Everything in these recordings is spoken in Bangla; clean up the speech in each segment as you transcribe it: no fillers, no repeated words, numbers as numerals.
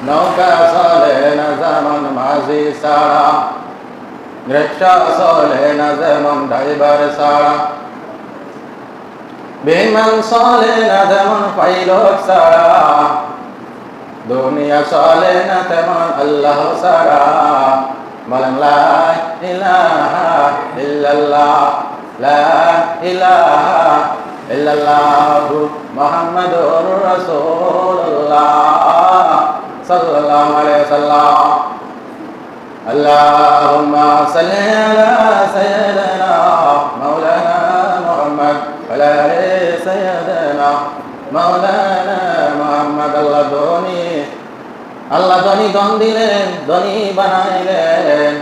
নৌকা চলে না যেমন মাঝি ছাড়া, রিক্সা চলে না যেমন ড্রাইভার ছাড়া, বিমান চলে না যেমন পাইলট ছাড়া, দুনিয়া চলে না তেমন আল্লাহ ছাড়া। বলেন লা ইলাহা ইল্লাল্লাহ, লা ইলাহা ইল্লাল্লাহু মুহাম্মাদুর রাসূলুল্লাহ সাল্লাল্লাহু আলাইহি ওয়াসাল্লাম। আল্লাহুম্মা সাল্লি আলা সাইয়্যিদিনা মাওলানা মুহাম্মদ ওয়া আলা আলি সাইয়্যিদিনা মাওলানা মুহাম্মদ। আল্লাহ ধনী ধন দিলেন, ধনী বানাইলেন,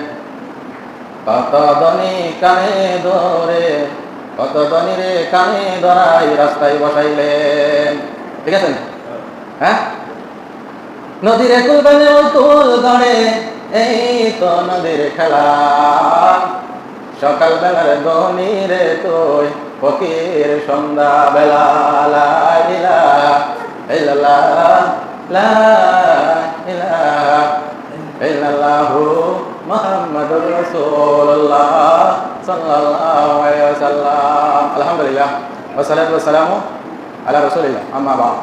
কত ধনী কানে ধরে, কত ধনী রে কানে ধরাই রাস্তায় বসাইলেন। ঠিক আছে? হ্যাঁ, নদীর কুল বানে তুল ধরে, এই তো নদীর খেলা। সকাল বেলার ধনী রে তুই, ফকির সন্ধ্যা বেলা। লা ইলাহা ইল্লাল্লাহ, লা ইলাহা ইল্লাল্লাহু মুহাম্মাদুর রাসূলুল্লাহ সাল্লাল্লাহু আলাইহি ওয়াসাল্লাম। আলহামদুলিল্লাহ ওয়া সালাতু ওয়া সালামু আলা রাসূলিল্লাহ, আম্মা বা'দ।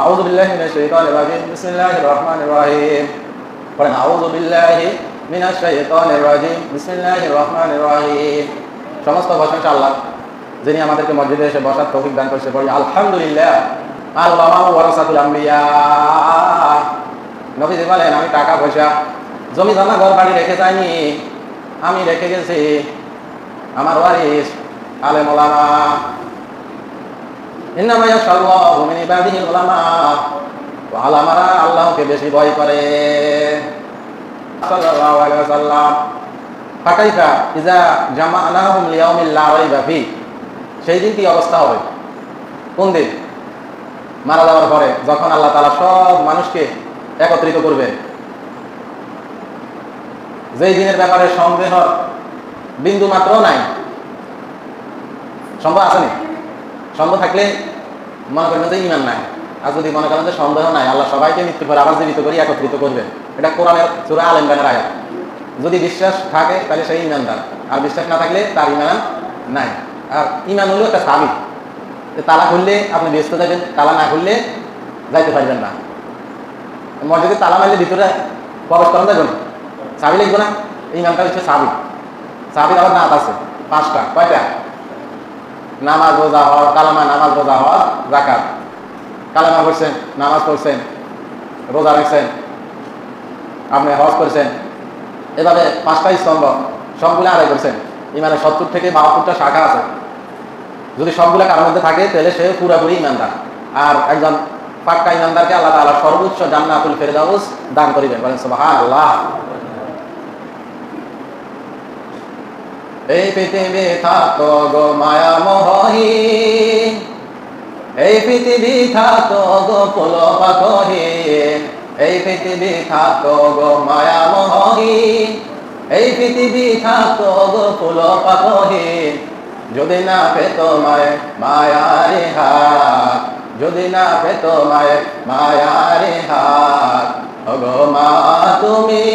আউযু বিল্লাহি মিনাশ শাইতানির রাজীম, বিসমিল্লাহির রহমানির রহিম। পড়েন, আউযু বিল্লাহি মিনাশ শাইতানির রাজীম, বিসমিল্লাহির রহমানির রহিম। সমস্ত প্রশংসা আল্লাহ, যিনি আমাদেরকে মসজিদে এসে বসার তৌফিক দান করেছে। পড়ি আলহামদুলিল্লাহ। আল উলামা ওয়ারাসাতুল আমবিয়া। নবীজি বলেন, আমি টাকা পয়সা জমি জমা ঘর বাড়ি রেখে যাইনি, আমি রেখে গেছি আমার ওয়ারিস আলেম উলামা। ইন্নামা ইয়াশাল্লাহু মিন ইবাদিহিল উলামা। আলেমরা আল্লাহকে বেশি ভয় করে। সাল্লাল্লাহু আলাইহি ওয়াসাল্লাম। ফাকাইফা ইযা জামা'নাহুম লিয়াউমিল লা রাইবা ফি। সেই দিন কি অবস্থা হবে? কোন দিন? মারা যাওয়ার পরে, যখন আল্লাহ তাআলা সব মানুষকে একত্রিত করবেন, যেই দিনের ব্যাপারে সন্দেহর বিন্দু মাত্র নাই। সন্দেহ আসেনি? সন্দেহ থাকলে মনে করেন যে ঈমান নাই। আর যদি মনে করেন যে সন্দেহ নাই, আল্লাহ সবাইকে মৃত্যুর পর আবার জীবিত করে একত্রিত করবেন, এটা কোরআনের সূরা আল ইমরানের আয়াত। যদি বিশ্বাস থাকে তাহলে সেই ঈমানদার, আর বিশ্বাস না থাকলে তার ঈমান নাই। আর ঈমান হলো একটা সাবিত। তালা খুললে আপনি ব্যস্ত যাবেন, তালা না খুললে যাইতে পারবেন না। মসজিদে তালা মারলে ভিতরে প্রবেশ করা যাবে না, চাবি লিখবো না। ঈমানটা হচ্ছে সাবিত। সাবির আবার নাম আছে 5টা। কয়টা? নামাজ, রোজা, হজ। কালামা, নামাজ, রোজা, হজ, যাকাত। কালামা পড়ছেন, নামাজ পড়ছেন, রোজা রাখছেন, আপনি হজ করছেন, এভাবে 5টা স্তম্ভ সবগুলো আদায় করছেন। ঈমানের 70 থেকে 72টা শাখা আছে। যদি সবগুলো কারোর মধ্যে থাকে তাহলে সে পুরোপুরি ঈমানদার। আর একজন পাক্কা ঈমানদারকে আল্লাহ তাআলা সর্বোচ্চ জান্নাতুল ফেরদাউস দান করিবেন। বলেন সুবহানাল্লাহ। এই পৃথিবী থাকো গো মায়ামোহহীন, এই পৃথিবী থাকো গো পুলপাকহীন, এই পৃথিবী থাকো গো মায়ামোহহীন, এই পৃথিবী থাকো গো পুলপাকহীন। যদি না পেত মায়ের মায়ারি হাত, যদি না পেত মায়ের মায়ারি হাত, ওগো মা তুমি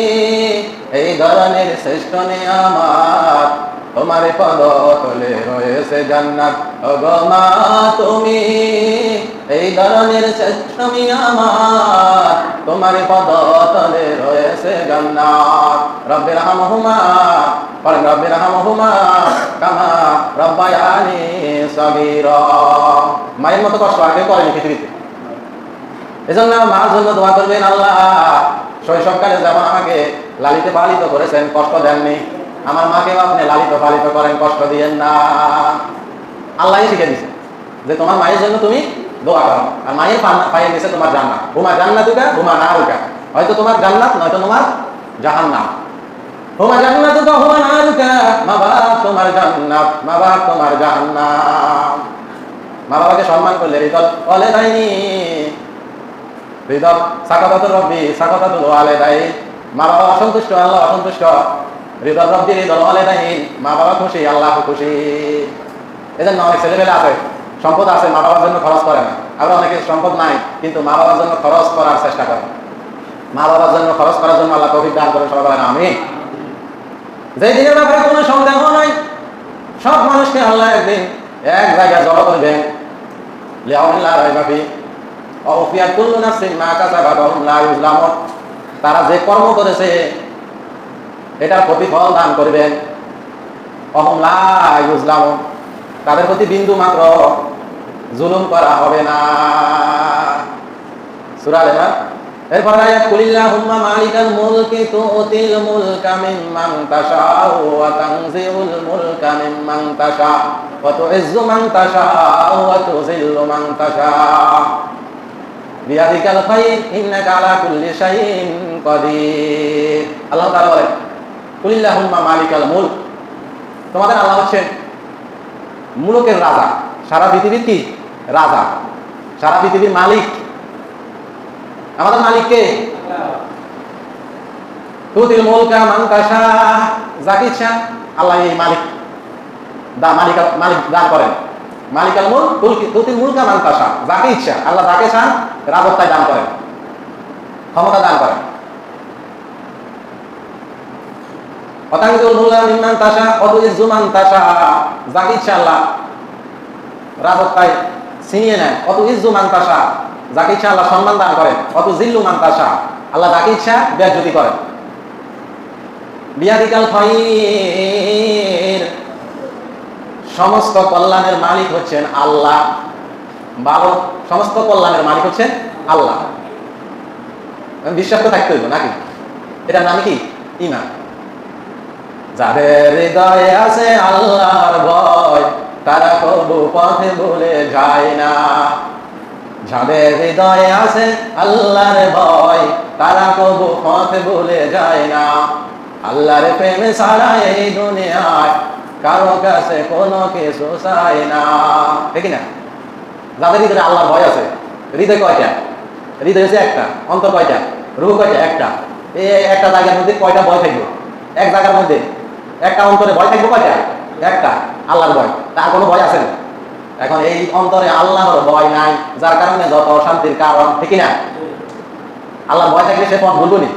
এই ধরনের শ্রেষ্ঠ নিয়ামত, তোমার পদ তলে রয়েছে জান্নাত। ওগো মা তুমি এই ধরনের শ্রেষ্ঠ নিয়ামত, তোমার পদ তলে রয়েছে জান্নাত। রব্বির হামহুমা, পড়েন রব্বির হামহুমা কামা রব্বায়ানি সগীরা। মায়ের মতো কষ্ট আগে করেনি পৃথিবীতে। এজন্য মার জন্য দোয়া করবেন, আল্লাহ শৈশবকালে যেমন আমাকে লালিত পালিত করেছেন, কষ্ট দেননি, আমার মাকেও আপনি লালিত পালিত করেন, কষ্ট দিয়েন না। আল্লাহই শিখে দিছে যে তোমার মায়ের জন্য তুমি দোয়া করো, আর মায়ের পায়ে দিয়েছে তোমার জান্নাত। হুমা জান্নাতুকা হুমা নারুকা। হয়তো তোমার জান্নাত, নয়তো তোমার জাহান্নাম। হুমা জান্নাতুকা হুমা নারুকা, মা বাবা তোমার জান্নাত, মা বাবা তোমার জাহান্নাম। মা বাবাকে সম্মান করলে হৃদয় বলে দেয়নি, হৃদয় সাকাতাতুর রব্বি সাকাতাতুল ওয়ালিদাইন। মা বাবা অসন্তুষ্ট, আল্লাহ অসন্তুষ্ট। হৃদয় রব্বি হৃদয় ওয়ালিদাইন, মা বাবা খুশি, আল্লাহ খুশি। এজন্য অনেক ছেলেমেয়েরা আছে, সম্পদ আছে, মা বাবার জন্য খরচ করে না। আবার অনেকে সম্পদ নাই কিন্তু মা বাবার জন্য খরচ করার চেষ্টা করে। মা বাবার জন্য খরচ করার জন্য আল্লাহ তৌফিক দান করেন, সবাই বলেন আমিন। যেই দিনের ব্যাপারে কোনো সন্দেহ নাই, সব মানুষকে আল্লাহ একদিন এক জায়গায় জড়ো করবেন। লিয়াউমিল্লা রাইবা ফি ওয়াফিয়াত কুল্লু নাফসিন মা কাসাবাত ওয়া হুম লা ইউজলামুন। তারা যে কর্ম করেছে এটার প্রতিফল দান করবেন। ওয়া হুম লা ইউজলামুন, তাদের প্রতি বিন্দু মাত্র জুলুম করা হবে না। সূরা আল-ইমরান। এরপর আয়াত কুলিল্লাহুম্মা মালিকাল মুলকি তুতিল মুলকা মিম্মান তাশাউ ওয়া তানজিউল মুলকা মিম্মান তাশা ওয়া তুইজ্জু মান তাশা ওয়া তুযিল্লু মান তাশা বিয়াদিকাল খায়র ইন্নাকা আলা কুল্লি শাইইন কাদির। আল্লাহ তাআলা বলেন কুলিল্লাহুম্মা মালিকাল মুলক, তোমাদের আল্লাহ হচ্ছেন মুলকের রাজা, সারা পৃথিবীর কি রাজা, সারা পৃথিবীর মালিক। আমাদের মালিক কে? তুতিল মুলকা মান তাশা, যাকে ইচ্ছা আল্লাহ এই মালিক মালিক দান করেন। মালিকাল মুলক তুতিল মুলকা মান তাশা, যাকে ইচ্ছা আল্লাহ যাকে চান রাজত্ব দান করেন, ক্ষমতা দান করেন। ওয়াতানজিউল মুলকা মিম্মান তাশা ওয়া তুইজ্জু মান তাশা, যাকে ইচ্ছা আল্লাহ রাজত্ব ছিনিয়ে নেন। ওয়া তুইজ্জু মান তাশা, যাকে ইচ্ছা আল্লাহ সম্মান দান করেন। অত জিল্লু মান তাশা, আল্লাহ যাকে ইচ্ছা বেয়াজ্জতি করেন। বিয়াদিকাল খায়র, সমস্ত কল্যাণের মালিক হচ্ছেন আল্লাহ। ভালো, সমস্ত কল্যাণের মালিক হচ্ছেন আল্লাহ। বিশ্বাস তো থাকতে হইব নাকি? এটার নাম কি? ঈমান। যাদের হৃদয়ে আছে আল্লাহর ভয়, তারা কবু পথে ভুলে যায় না। যাদের হৃদয়ে আছে আল্লাহর ভয়, তারা কবু পথ ভুলে যায় না। আল্লাহর প্রেম ছাড়া এই দুনিয়ায় কারো কাছে কোনো কিছু চায় না, ঠিক না? যাদের হৃদয়ে আল্লাহর ভয় আছে, হৃদয় কয়টা? হৃদয় হচ্ছে একটা, অন্তর কয়টা? রূহ কয়টা? একটা। এই একটা জায়গার মধ্যে কয়টা ভয় থাকবে? এক জায়গার মধ্যে একটা অন্তরে ভয় থাকবে কয়টা? একটা, আল্লাহর ভয়। তার কোনো ভয় আছে না? এখন এই অন্তরে আল্লাহর ভয় নাই, যার কারণে যত অশান্তির কারণ, ঠিক না? আল্লাহর ভয় থাকলে সে পথ ভুলবো নি,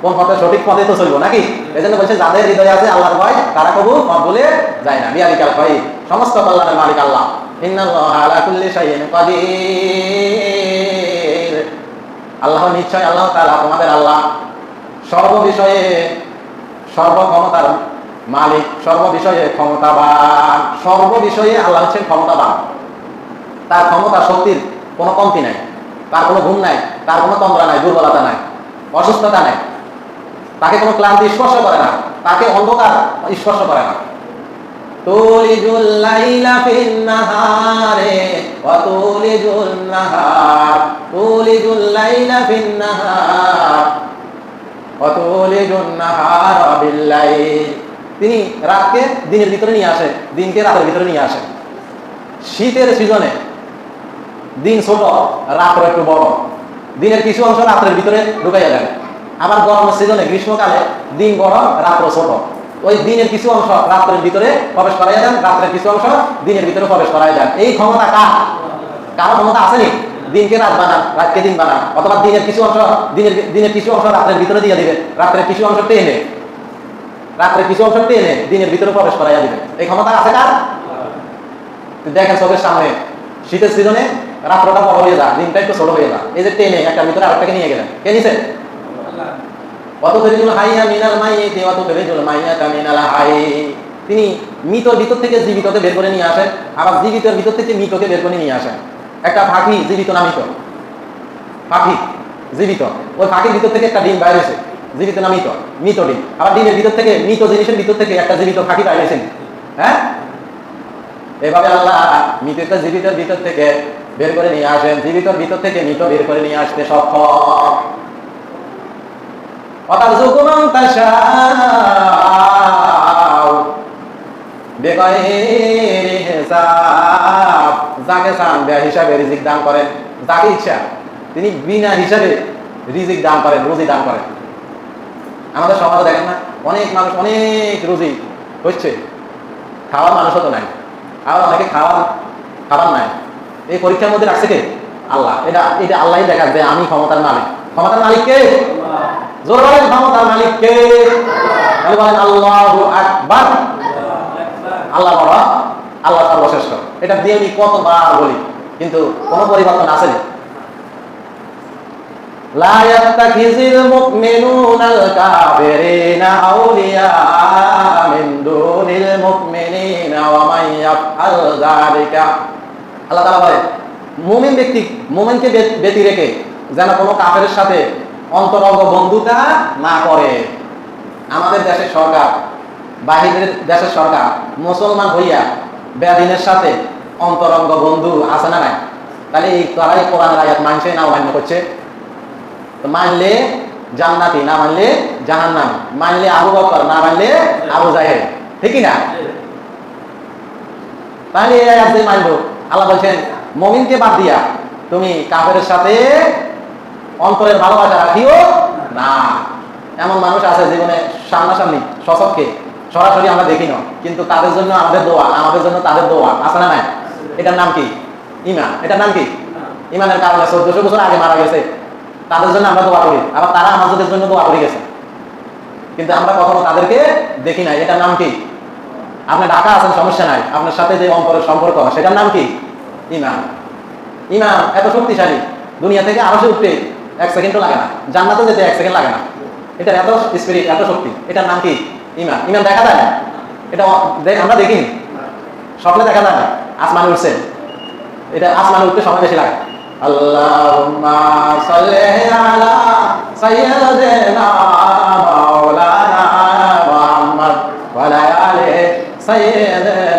কোন পথে? সঠিক পথে তো চলবো নাকি? এই জন্য বলছে যাদের হৃদয়ে আছে আল্লাহর ভয়, তারা কবু পথ ভুলে যায় না। বিয়াদিকাল খায়র, সমস্ত কল্যাণের মালিক আল্লাহ। ইন্নাল্লাহা আলা কুল্লি শাইইন কাদির, আল্লাহ নিশ্চয় আল্লাহ তাআলা তোমাদের আল্লাহ, সর্ব বিষয়ে সর্বক্ষমতার মালিক, সর্ব বিষয়ে ক্ষমতাবান। সর্ব বিষয়ে আল্লাহ হচ্ছেন ক্ষমতাবান। তার ক্ষমতা শক্তির কোনো কমতি নাই, তার কোনো গুণ নাই, তার কোনো তন্দ্রা নাই, দুর্বলতা নাই, অসুস্থতা নাই। তাকে কোনো ক্লান্তি স্পর্শ করে না, তাকে অন্ধকার স্পর্শ করে না। তুলিজুল লাইলা ফিন নাহারে ওয়া তুলিজুল নাহার, তুলিজুল লাইলা ফিন নাহার ওয়া তুলিজুন নাহার বিল লাইল। তিনি রাতকে দিনের ভিতরে নিয়ে আসে, দিনকে রাতের ভিতরে নিয়ে আসে। শীতের সিজনে দিন ছোট, রাত্র একটু বড়, দিনের কিছু অংশ রাত্রের ভিতরে ঢুকাইয়া দেন। আবার গরমের সিজনে গ্রীষ্মকালে দিন বড়, রাত্র ছোট, ওই দিনের কিছু অংশ রাত্রের ভিতরে প্রবেশ করাইয়া দেন, রাত্রের কিছু অংশ দিনের ভিতরে প্রবেশ করাইয়া দেন। এই ক্ষমতা কার? কারো ক্ষমতা আসেনি? দিনকে রাত বানান, রাতকে দিন বানান, অথবা দিনের কিছু অংশ দিনের কিছু অংশ রাত্রের ভিতরে দিয়ে দিবে, রাত্রের কিছু অংশ টেনে দিনের ভিতরে প্রবেশ করাইয়া দিবে। এই ক্ষমতা আছে কার? দেখেন চোখের সামনে শীতের সিজনে রাত্রটা বড় হয়ে যায়, দিনটা একটু ছোট হয়ে যায়। এই যে টেনে একটা ভিতরে আরেকটাকে নিয়ে গেলেন, কে নিছে? তিনি মৃতর ভিতর থেকে জীবিতকে বের করে নিয়ে আসেন, আবার জীবিতের ভিতর থেকে মৃতকে বের করে নিয়ে আসেন। একটা পাখি জীবিত না মৃত? পাখি জীবিত, ওই পাখির ভিতর থেকে একটা ডিম বাইরে হয়েছে, জীবিত না মৃত? মৃত ডিম। আবার ডিমের ভিতর থেকে, মৃত জিনিসের ভিতর থেকে একটা জীবিত পাখি বাইরে হয়েছেন। হ্যাঁ, এভাবে আল্লাহ মৃতকে জীবিতের ভিতর থেকে বের করে নিয়ে আসেন, জীবিতর ভিতর থেকে মৃত বের করে নিয়ে আসতে সক্ষম। অতারযুকু মান তাশাউ বিগাইরি হিসাব, যাকে চান বেহিসাবে রিজিক দান করেন, যাকে ইচ্ছা তিনি বিনা হিসাবে রিজিক দান করেন, রুজি দান করেন। আমাদের সমাজে দেখেন না, অনেক মানুষ অনেক রুজি হচ্ছে, খাওয়ার মানুষও তো নাই, আবার অনেকে খাবার নাই। এই পরীক্ষার মধ্যে রাখছে কে? আল্লাহ। এটা আল্লাহই দেখা যে আমি ক্ষমতার মালিক, ক্ষমতার মালিক কে? জোরে বলেন, ক্ষমতার মালিক কে? তাহলে বলেন আল্লাহু আকবার। আল্লাহ বড়, আল্লাহ সর্বশ্রেষ্ঠ। এটা দিয়ে আমি কতবার বলি, কিন্তু কোনো পরিবর্তন আসেনি। লা ইয়াত্তাখিযুল মুমিনুনাল কাফিরিনা আউলিয়া মিন দুনিল মুমিনিনা ওয়া মান ইয়াফআল যালিকা। আল্লাহ তাআলা বলেন, মুমিন ব্যক্তি, মুমিনকে ব্যতি রেখে যেন কোনো কাফেরের সাথে অন্তরঙ্গ বন্ধুতা না করে। আমাদের দেশের সরকার, বাহিরের দেশের সরকার মুসলমান হইয়া বেদিনের সাথে অন্তরঙ্গ বন্ধু আছে না নাই? তাহলে এই তারাই কোরআনের আয়াত মানছে না অমান্য করছে? তো মানলে জান্নাতি, না মানলে জাহান্নামী, মানলে আবু বকর, না মানলে আবু জাহেল, ঠিকই না? তাহলে এই আয়াত যে মানবো, আল্লাহ বলছেন মুমিনকে বাদ দিয়া তুমি কাফেরের সাথে অন্তরের ভালোবাসা রাখিও না। এমন মানুষ আছে জীবনে সামনাসামনি সচক্ষে সরাসরি আমরা দেখি না, কিন্তু তাদের জন্য আমাদের দোয়া, আমাদের জন্য তাদের দোয়া আছে না নাই? এটার নাম কি? ঈমান। এটার নাম কি? ঈমানের কারণে 1400 বছর আগে মারা গেছে, তাদের জন্য আমরা দোয়া করি, আবার তারা আমাদের জন্য দোয়া করে গেছে, কিন্তু আমরা কখনো তাদেরকে দেখি নাই। এটার নাম কি? আপনি ঢাকা আছেন, সমস্যা নাই, আপনার সাথে যে অন্তরের সম্পর্ক সেটার নাম কি? ঈমান। ঈমান এত শক্তিশালী, দুনিয়া থেকে আরশে উঠতে 1 সেকেন্ডও লাগে না, জান্নাতে যেতে 1 সেকেন্ড লাগে না। এটার এত স্পিরিট, এত শক্তি, এটার নাম কি? ঈমান। ঈমান দেখা যায় না, এটা আমরা দেখিনি, স্বপ্নে দেখা যায় না। আসমানে উঠছে, এটা আসমানে উঠতে সময় বেশি লাগে। আল্লাহুম্মা সাল্লি আলা সাইয়্যিদিনা মাওলানা মুহাম্মদ ওয়া আলা আলি সাইয়্যিদিনা